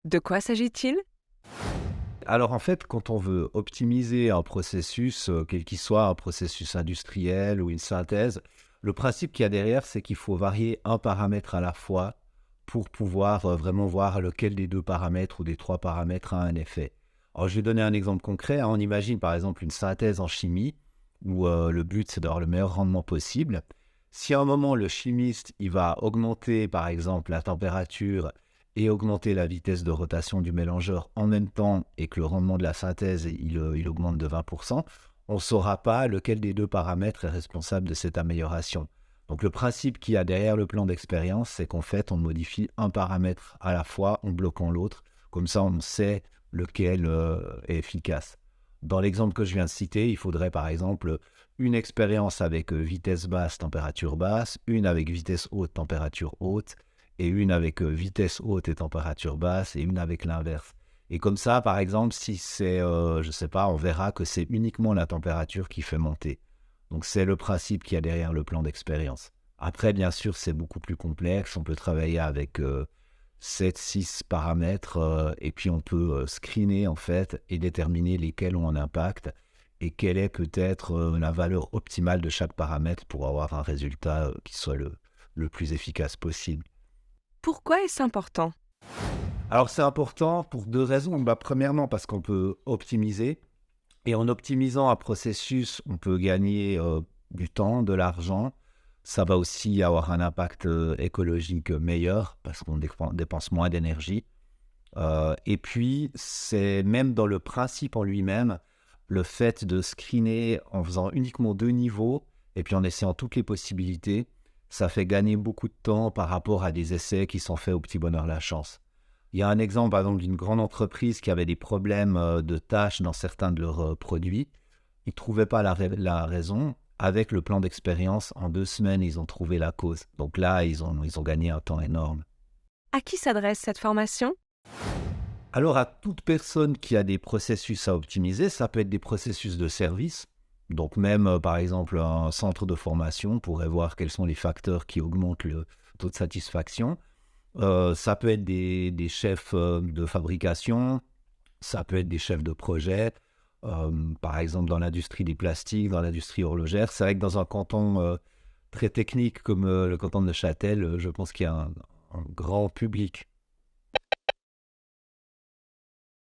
De quoi s'agit-il? Alors en fait, quand on veut optimiser un processus, quel qu'il soit, un processus industriel ou une synthèse, le principe qu'il y a derrière, c'est qu'il faut varier un paramètre à la fois pour pouvoir vraiment voir lequel des deux paramètres ou des trois paramètres a un effet. Alors je vais donner un exemple concret, hein. On imagine par exemple une synthèse en chimie où le but c'est d'avoir le meilleur rendement possible. Si à un moment le chimiste il va augmenter par exemple la température et augmenter la vitesse de rotation du mélangeur en même temps et que le rendement de la synthèse il augmente de 20%, on ne saura pas lequel des deux paramètres est responsable de cette amélioration. Donc le principe qu'il y a derrière le plan d'expérience, c'est qu'en fait on modifie un paramètre à la fois en bloquant l'autre, comme ça on sait lequel est efficace. Dans l'exemple que je viens de citer, il faudrait par exemple une expérience avec vitesse basse, température basse, une avec vitesse haute, température haute, et une avec vitesse haute et température basse, et une avec l'inverse. Et comme ça, par exemple, si c'est, je ne sais pas, on verra que c'est uniquement la température qui fait monter. Donc c'est le principe qu'il y a derrière le plan d'expérience. Après, bien sûr, c'est beaucoup plus complexe. On peut travailler avec 7-6 paramètres et puis on peut screener en fait et déterminer lesquels ont un impact et quelle est peut-être la valeur optimale de chaque paramètre pour avoir un résultat qui soit le plus efficace possible. Pourquoi est-ce important? Alors c'est important pour deux raisons. Premièrement, parce qu'on peut optimiser. Et en optimisant un processus, on peut gagner du temps, de l'argent. Ça va aussi avoir un impact écologique meilleur parce qu'on dépense moins d'énergie. Et puis, c'est même dans le principe en lui-même, le fait de screener en faisant uniquement deux niveaux et puis en essayant toutes les possibilités, ça fait gagner beaucoup de temps par rapport à des essais qui sont faits au petit bonheur la chance. Il y a un exemple, par exemple, d'une grande entreprise qui avait des problèmes de tâches dans certains de leurs produits. Ils ne trouvaient pas la raison. Avec le plan d'expérience, en 2 semaines, ils ont trouvé la cause. Donc là, ils ont gagné un temps énorme. À qui s'adresse cette formation? Alors, à toute personne qui a des processus à optimiser, ça peut être des processus de service. Donc même, par exemple, un centre de formation pourrait voir quels sont les facteurs qui augmentent le taux de satisfaction. Ça peut être des chefs de fabrication, ça peut être des chefs de projet, par exemple dans l'industrie des plastiques, dans l'industrie horlogère. C'est vrai que dans un canton très technique comme le canton de Neuchâtel, je pense qu'il y a un grand public.